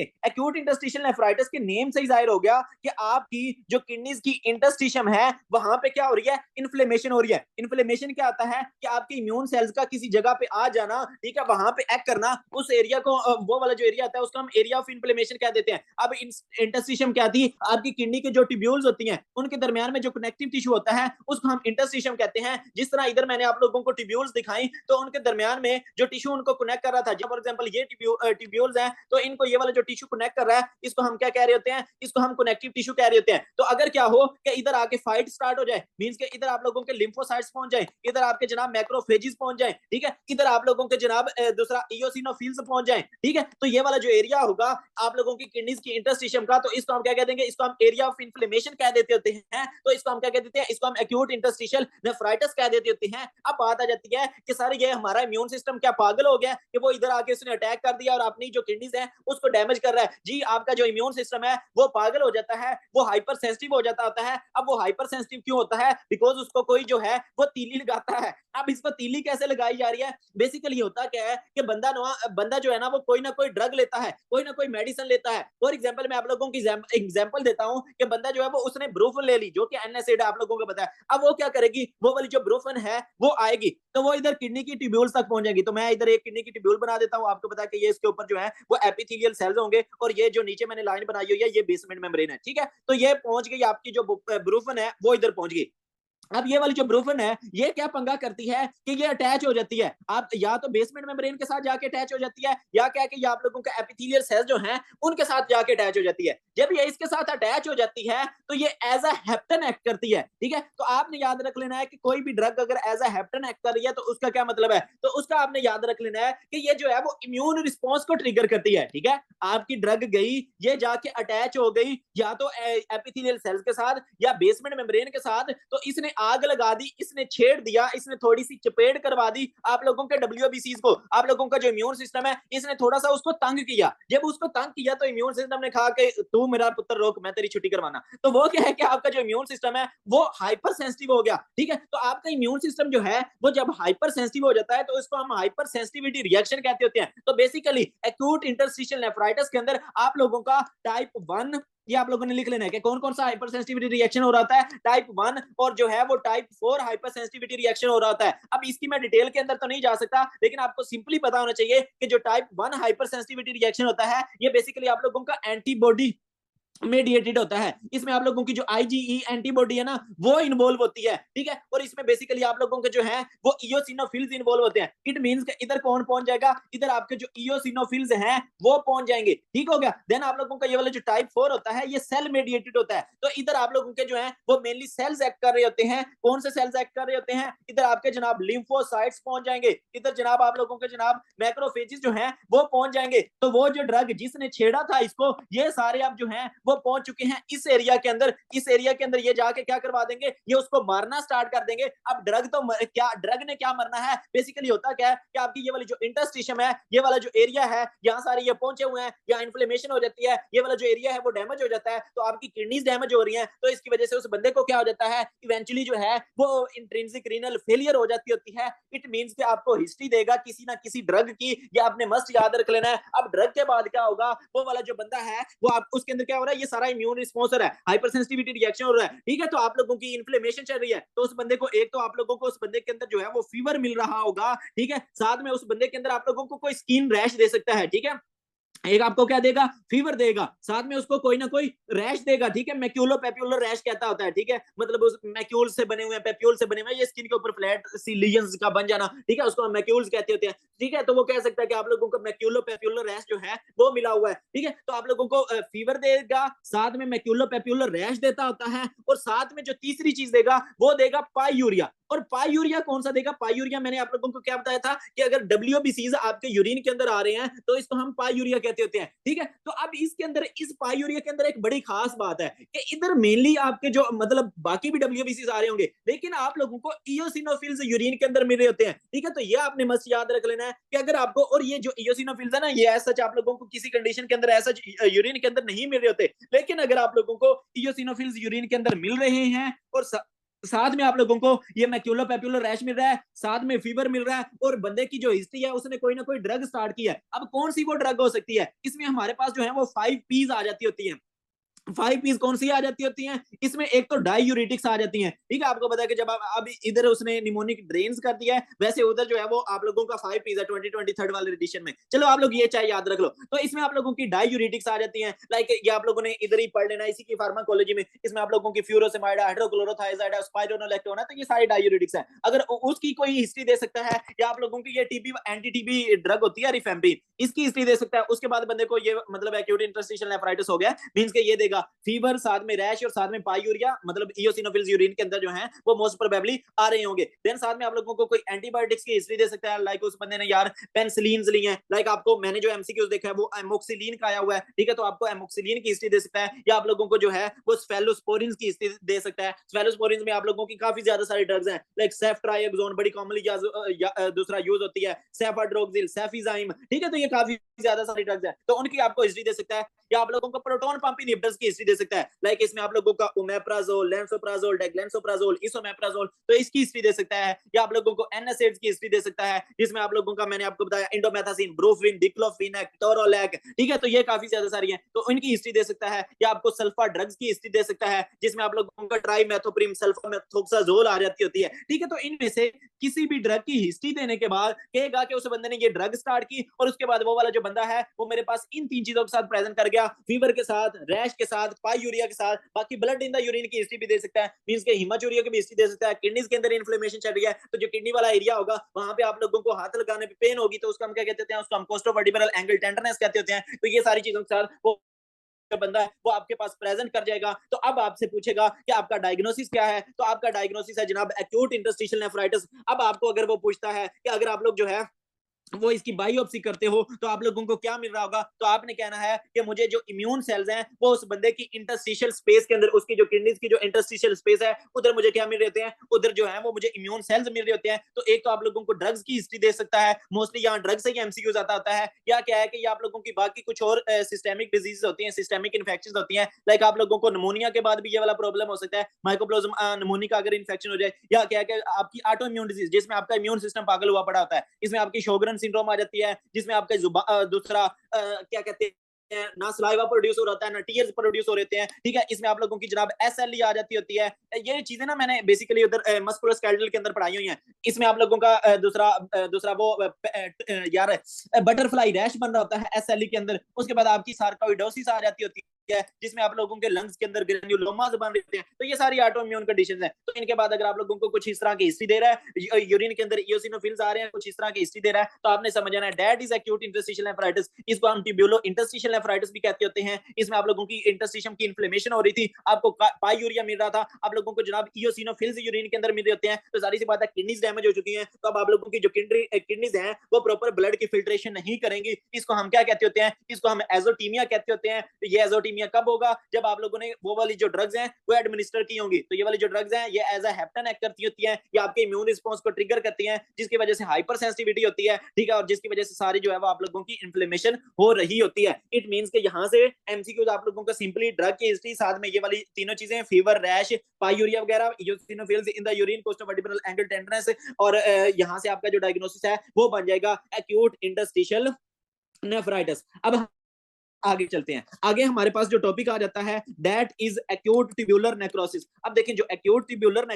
Acute interstitial nephritis के name से ही जाहिर हो गया कि आपकी जो किडनीज की इंटरस्टिशियम है वहां पे क्या हो रही है, इन्फ्लेमेशन हो रही है। इन्फ्लेमेशन क्या आता है कि आपके इम्यून सेल्स का किसी जगह पे आ जाना, ठीक है, वहां पे एक्ट करना, उस एरिया को वो वाला जो एरिया आता है उसको हम एरिया ऑफ इन्फ्लेमेशन कह देते हैं। अब इंटरस्टिशियम क्या थी, आपकी किडनी के जो ट्यूब्यूल्स होती हैं उनके दरमियान में जो कनेक्टिव टिश्यू होता है उसको हम इंटरस्टिशियम कहते हैं। जिस तरह इधर मैंने आप लोगों को ट्यूब्यूल्स दिखाई तो उनके दरमियान में जो टिश्यू उनको कनेक्ट कर रहा था, फॉर एग्जांपल ये ट्यूब्यूल्स हैं तो इनको ये वाला जो टिश्यू कनेक्ट कर रहा है इसको हम क्या कह रहे होते हैं, इसको हम कनेक्टिव टिश्यू कह रहे होते हैं। तो अगर क्या हो कि इधर आके फाइट स्टार्ट हो जाए, मींस के इधर आप लोगों के लिम्फोसाइट्स पहुंच जाए, इधर आपके जनाब मैक्रोफेजेस पहुंच जाए, ठीक है, इधर आप लोगों के जनाब दूसरा इयोसिनोफिल्स पहुंच जाए, ठीक है, तो ये वाला जो एरिया होगा आप लोगों की किडनीज की इंटरस्टिशियम का, तो इसको हम क्या कह देंगे, इसको हम एरिया ऑफ इन्फ्लेमेशन कह देते होते हैं। तो इसको हम क्या कह देते हैं, इसको हम एक्यूट इंटरस्टिशियल नेफ्राइटिस कह देते होते हैं। अब बात आ जाती है कि सर ये हमारा इम्यून सिस्टम क्या पागल हो गया कि वो इधर आके उसने अटैक कर दिया और अपनी जो किडनीज है उसको डैमेज कर रहा है। जी आपका जो इम्यून सिस्टम है वो पागल हो जाता है, वो हाइपर सेंसिटिव हो जाता होता है। अब वो हाइपर सेंसिटिव क्यों होता है, बिकॉज उसको कोई जो है वो तीली लगाता है। अब इसको तीली कैसे लगाई जा रही है, बेसिकली होता क्या है कि बंदा जो है ना वो कोई ना कोई ड्रग लेता है, कोई ना कोई मेडिसिन लेता है। फॉर एग्जांपल मैं आप लोगों की एग्जांपल देता हूं कि बंदा जो है वो उसने ब्रूफन ले ली जो कि एनएसएड आप लोगों को पता है। अब वो क्या करेगी, वो वाली जो ब्रूफन है वो आएगी तो वो इधर किडनी की ट्यूब्यूल्स तक पहुंचेगी। तो मैं इधर एक किडनी की ट्यूब्यूल बना देता हूं, आपको पता है कि ये इसके ऊपर जो है वो एपिथेलियल सेल्स होंगे और ये जो नीचे मैंने लाइन बनाई हुई है ये बेसमेंट मेम्ब्रेन है, ठीक है। तो ये पहुंच गई आपकी जो ब्रूफन है वो इधर पहुंच गई। अब ये वाली जो ब्रूफन है ये क्या पंगा करती है कि ये अटैच हो जाती है, आप या तो बेसमेंट मेम्ब्रेन के साथ जाके अटैच हो जाती है या क्या कि आप लोगों का एपिथेलियल सेल्स जो हैं उनके साथ जाके अटैच हो जाती है। जब ये इसके साथ अटैच हो जाती है तो ये एज अ हेप्टन एक्ट करती है, ठीक है। तो आपने याद रख लेना है कि कोई भी ड्रग अगर एज अ हेप्टन एक्ट कर रही है तो उसका क्या मतलब है, तो उसका आपने याद रख लेना है कि ये जो है वो इम्यून रिस्पॉन्स को ट्रिगर करती है, ठीक है। आपकी ड्रग गई, ये जाके अटैच हो गई या तो एपिथेलियल सेल्स के साथ या बेसमेंट मेम्ब्रेन के साथ, तो इसने आग लगा दी, इसने छेड़ दिया, इसने थोड़ी सी चपेट करवा दी आप लोगों के डब्ल्यूबीसीज को। आप लोगों का जो इम्यून सिस्टम है इसने थोड़ा सा उसको तंग किया। जब उसको तंग किया तो इम्यून सिस्टम ने कहा कि तू मेरा पुत्र रोक, मैं तेरी छुट्टी करवाना। तो वो क्या है कि आपका जो इम्यून सिस्टम है वो हाइपर सेंसिटिव हो गया, ठीक है। तो आपका इम्यून सिस्टम जो है वो जब हाइपर सेंसिटिव हो जाता है तो इसको हम हाइपर सेंसिटिविटी रिएक्शन कहते होते हैं। तो बेसिकली एक्यूट इंटरस्टिशियल नेफ्राइटिस के अंदर आप लोगों का टाइप 1, ये आप लोगों ने लिख लेना है कि कौन कौन सा हाइपर सेंसिटिविटी रिएक्शन हो रहा है, टाइप 1 और जो है वो टाइप 4 हाइपर सेंसिटिविटी रिएक्शन हो रहा है। अब इसकी मैं डिटेल के अंदर तो नहीं जा सकता लेकिन आपको सिंपली पता होना चाहिए कि जो टाइप 1 हाइपर सेंसिटिविटी रिएक्शन होता है ये बेसिकली आप लोगों का एंटीबॉडी मेडिएटेड होता है। इसमें आप लोगों की जो आईजीई एंटीबॉडी है ना वो इन्वॉल्व होती है, ठीक है। और इसमें बेसिकली आप लोगों के जो है वो इयोसिनोफिल्स इन्वॉल्व होते हैं। इट मींस कि इधर कौन पहुंच जाएगा, इधर आपके जो इयोसिनोफिल्स हैं वो पहुंच जाएंगे, ठीक हो गया। देन आप लोगों का ये वाला जो टाइप 4 होता है ये सेल मेडिएटेड होता है। तो इधर आप लोगों के जो है वो मेनली सेल्स एक्ट कर रहे होते हैं। कौन से सेल्स एक्ट कर रहे होते हैं, इधर आपके जनाब लिम्फोसाइट्स पहुंच जाएंगे, इधर जनाब आप लोगों के जनाब मैक्रोफेजेस जो है वो पहुंच जाएंगे। तो वो जो ड्रग जिसने छेड़ा था इसको, ये सारे अब जो है वो पहुंच चुके हैं इस एरिया के अंदर। इस एरिया के अंदर ये जाके क्या करवा देंगे, ये उसको मारना स्टार्ट कर देंगे। अब ड्रग तो क्या, ड्रग ने क्या मरना है, बेसिकली होता क्या है कि आपकी ये वाली जो इंटरस्टिशियम है, ये वाला जो एरिया है यहाँ सारे ये पहुंचे हुए हैं, यहाँ इन्फ्लेमेशन हो जाती है, ये वाला जो एरिया है वो डैमेज हो जाता है, तो आपकी किडनीज डैमेज हो रही हैं। तो इसकी वजह से उस बंदे को क्या हो जाता है, इवेंचुअली जो है वो इंट्रिंसिक रीनल फेलियर हो जाती होती है। इट मींस कि आपको हिस्ट्री देगा किसी ना किसी ड्रग की, या आपने मस्ट याद रख लेना है। अब ड्रग के बाद क्या होगा, वो वाला जो बंदा है वो आप उसके अंदर क्या हो रहा है, ये सारा इम्यून रिस्पॉन्स हो रहा है, हाइपर सेंसिटिविटी रिएक्शन हो रहा है, ठीक है। तो आप लोगों की इन्फ्लेमेशन चल रही है तो उस बंदे को, एक तो आप लोगों को उस बंदे के अंदर जो है वो फीवर मिल रहा होगा, ठीक है। साथ में उस बंदे के अंदर आप लोगों को कोई स्किन रैश दे सकता है, ठीक है। एक आपको क्या देगा, फीवर देगा, साथ में उसको कोई ना कोई रैश देगा, ठीक है। मैक्यूलो पेप्यूलर रैश कहता होता है, ठीक है, मतलब उस मैक्यूल से बने हुए, पेप्यूल से बने हुए, ये स्किन के ऊपर फ्लैट सी लीजन्स का बन जाना, ठीक है, उसको हम मैक्यूल्स कहते होते हैं, ठीक है। तो वो कह सकता है कि आप लोगों को मैक्यूलो पेप्यूलर रैश जो है वो मिला हुआ है, ठीक है। तो आप लोगों को फीवर देगा, साथ में मैक्यूलो पेप्यूलर रैश देता होता है, और साथ में जो तीसरी चीज देगा वो देगा पायूरिया। और पायूरिया कौन सा देगा, पायूरिया मैंने आप लोगों को क्या बताया था कि अगर डब्ल्यूबीसीज आपके यूरिन के अंदर आ रहे हैं तो इसको हम पायूरिया कहते होते हैं, ठीक है। तो अब इसके अंदर, इस पायूरिया के अंदर एक बड़ी खास बात है कि इधर मेनली आपके जो मतलब बाकी भी डब्ल्यूबीसीज आ रहे होंगे लेकिन आप लोगों को इयोसिनोफिल्स यूरिन के अंदर मिल रहे होते हैं, ठीक है। तो ये आपने मस्त याद रख लेना है कि अगर आपको, और ये जो इयोसिनोफिल्स है ना ये ऐसा आप लोगों को किसी कंडीशन के अंदर ऐसा यूरिन के अंदर नहीं मिल रहे होते, लेकिन अगर आप लोगों को इयोसिनोफिल्स यूरिन के अंदर मिल रहे हैं और साथ में आप लोगों को ये मैक्यूलोपैपुलर रैश मिल रहा है, साथ में फीवर मिल रहा है, और बंदे की जो हिस्ट्री है उसने कोई ना कोई ड्रग स्टार्ट की है। अब कौन सी वो ड्रग हो सकती है? इसमें हमारे पास जो है वो 5 पीज आ जाती होती है। 5 पीस कौन सी आ जाती होती हैं? इसमें एक तो डाईयूरेटिक्स आ जाती हैं। ठीक है, आपको पता है कि जब आप अब इधर उसने निमोनिक ड्रेन्स कर दिया है, वैसे उधर जो है वो आप लोगों का 5 पीस है 2023 वाले एडिशन में। चलो आप लोग ये चाहे याद रख लो। तो इसमें आप लोगों की डाईयूरेटिक्स आ जाती हैं। लाइक ये आप लोगों ने इधर ही पढ़ लेना, इसी की फार्माकोलॉजी में। इसमें आप लोगों की फ्यूरोसेमाइड, हाइड्रोक्लोरोथायजाइड, स्पाइरोनोलेक्टोन है, तो ये सारे डाईयूरेटिक्स हैं। अगर उसकी कोई हिस्ट्री दे सकता है, या आप लोगों की ये टीबी एंटी टीबी ड्रग होती है रिफेम्पिन, इसकी हिस्ट्री दे सकता है। उसके बाद बंदे को ये मतलब एक्यूट इंटरस्टिशियल नेफ्राइटिस हो गया, मींस के ये देगा फीवर, साथ में रैश, और साथ में पायूरिया, मतलब इयोसिनोफिल्स यूरिन के अंदर जो है वो मोस्ट प्रोबेबली आ रहे होंगे। देन साथ में आप लोगों को कोई एंटीबायोटिक्स की हिस्ट्री दे सकता है, लाइक उस बंदे ने यार पेनिसिलिन ली है, लाइक आपको मैंने जो एमसीक्यूज देखा है वो एमोक्सिलिन का आया हुआ है। ठीक है, तो आपको एमोक्सिलिन की हिस्ट्री दे सकता है, या आप लोगों को जो है वो स्फेलोस्पोरिन की हिस्ट्री दे सकता है। स्फेलोस्पोरिन में आप लोगों की काफी ज्यादा सारी ड्रग्स हैं, लाइक सेफ्ट्राइएक्सोन बड़ी कॉमनली दूसरा यूज होती है, सेफाड्रोक्सिल, सेफिजाइम। ठीक है, तो ये काफी ज्यादा सारी ड्रग्स है, तो उनकी आपको हिस्ट्री दे सकता है। या आप लोगों को प्रोटॉन पंप इनहिबिटर्स की हिस्ट्री दे सकता है, लाइक इसमें आप लोगों का ओमेप्राजोल, लेंसोप्राजोल, डेक्लेंसोप्राजोल, इसोमेप्राजोल, तो इसकी हिस्ट्री दे सकता है। या आप लोगों को एनएसएड्स की हिस्ट्री दे सकता है, जिसमें आप लोगों का मैंने आपको बताया इंडोमेथासिन, ब्रूफिन, डिक्लोफिनेक, टोरोलैक। ठीक है, तो ये काफी ज्यादा सारी है, तो इनकी हिस्ट्री दे सकता है। या आपको सल्फा ड्रग्स की हिस्ट्री दे सकता है, जिसमें आप लोगों का ट्राइमेथोप्रिम सल्फामेथोक्साजोल आ जाती होती है। ठीक है, तो इनमें से किसी भी ड्रग की हिस्ट्री देने के बाद कहेगा कि उस बंदे ने ये ड्रग स्टार्ट की, और उसके बाद वो वाला जो बंदा है वो मेरे पास इन 3 चीजों के साथ प्रेजेंट कर गया, फीवर के साथ, रैश के साथ, पायूरिया के साथ। बाकी ब्लड इन द यूरिन की हिस्ट्री भी दे सकता है, मींस के हिमाचूरिया की भी हिस्ट्री दे सकता है। किडनीज के अंदर इन्फ्लेमेशन चल रही है, तो जो किडनी वाला एरिया होगा वहां पे आप लोगों को हाथ लगाने पे पेन होगी, तो उसका हम क्या कहते हैं? उसको हम कोस्टोवर्टिब्रल एंगल टेंडरनेस कहते होते हैं। तो ये सारी चीजों के साथ वो बंदा है वो आपके पास प्रेजेंट कर जाएगा। तो अब आपसे पूछेगा कि आपका डायग्नोसिस क्या है? तो आपका डायग्नोसिस है जनाब एक्यूट इंटरस्टिशियल नेफ्राइटिस। अब आपको अगर वो पूछता है कि अगर आप लोग जो है वो इसकी बायोप्सी करते हो तो आप लोगों को क्या मिल रहा होगा, तो आपने कहना है कि मुझे जो इम्यून सेल्स हैं वो उस बंदे की इंटरस्टिशियल स्पेस के अंदर, उसकी जो किडनीज की जो इंटरस्टिशियल स्पेस है उधर मुझे क्या मिल रहे होते हैं? उधर जो है वो मुझे इम्यून सेल्स मिल रहे होते हैं। तो एक तो आप लोगों को ड्रग्स की हिस्ट्री दे सकता है, मोस्टली यहाँ ड्रग्स से ही एमसीक्यूज आता होता है। या क्या है कि आप लोगों की बाकी कुछ और सिस्टेमिक डिजीज होती हैं, सिस्टेमिक इन्फेक्शन होती हैं, लाइक आप लोगों को निमोनिया के बाद भी ये वाला प्रॉब्लम हो सकता है, माइकोप्लाज्मा निमोनिया अगर इन्फेक्शन हो जाए। या क्या है कि आपकी ऑटो इम्यून डिजीज, जिसमें आपका इम्यून सिस्टम पागल हुआ पड़ा होता है, इसमें आपकी शोगरन सिंड्रोम आ जाती है, जिसमें आपका दूसरा क्या कहते हैं, ना सलाइवा प्रोड्यूस हो रहा है, ना टीयर्स प्रोड्यूस हो रहे हैं। ठीक है, इसमें आप लोगों की जनाब एसएलई आ जाती होती है। ये चीजें ना मैंने बेसिकली उधर मस्कुलोस्केलेटल के अंदर पढ़ाई हुई हैं। इसमें आप लोगों का दूसरा वो यार बटरफ्लाई रैश बन रहा होता है एसएलई के अंदर। उसके बाद आपकी सार्कोइडोसिस आ जाती होती है, जिसमें आप लोगों के लंग्स के अंदर ग्रेन्युलोमास बन रहे हैं। तो ये सारी ऑटो इम्यून कंडीशंस हैं। तो इनके बाद अगर आप लोगों को कुछ इस तरह की हिस्ट्री दे रहा है, यूरिन के अंदर इयोसिनोफिल्स आ रहे हैं, कुछ इस तरह की हिस्ट्री दे रहा है, तो आपने समझ जाना है that is acute interstitial nephritis. इसको हम ट्यूबुलो इंटरस्टिशियल नेफ्राइटिस भी कहते होते हैं। इसमें आप लोगों की इंटरस्टिशियम की इन्फ्लेमेशन हो रही थी, आपको पायूरिया मिल रहा था, आप लोगों को जनाब इयोसिनोफिल्स यूरिन के अंदर मिल रहे होते हैं। तो सारी सी बात है किडनीज डैमेज हो चुकी हैं, तो अब आप लोगों की जो किडनीज हैं वो प्रॉपर ब्लड की फिल्ट्रेशन नहीं करेंगी। इसको हम क्या कहते होते हैं? इसको हम एजोटीमिया कहते होते हैं। तो ये एजोटीमिया कब होगा? जब आप लोगों ने वो वाली जो ड्रग्स हैं वो एडमिनिस्टर की होंगी। तो ये वाली जो ड्रग्स हैं ये एज अ हेप्टेन एक्ट करती होती हैं, ये आपके इम्यून रिस्पांस को ट्रिगर करती हैं, जिसकी वजह से हाइपर सेंसिटिविटी होती है। ठीक है, और जिसकी वजह से सारी जो है वो आप लोगों की इन्फ्लेमेशन हो रही होती है। इट मींस के यहाँ से एमसीक्यूज आप लोगों का सिंपली ड्रग की हिस्ट्री, साथ में ये वाली तीनों चीजें, फीवर, रैश, पायूरिया वगैरह, eosinophils in the urine, costovertebral angle tenderness, और यहाँ से आपका जो डायग्नोसिस है वो बन जाएगा एक्यूट इंटरस्टिशियल नेफ्राइटिस। अब आगे चलते हैं। आगे हमारे पास जो टॉपिक आ जाता है that is acute tubular necrosis. अब देखें जो एक्यूट ट्यूबुलर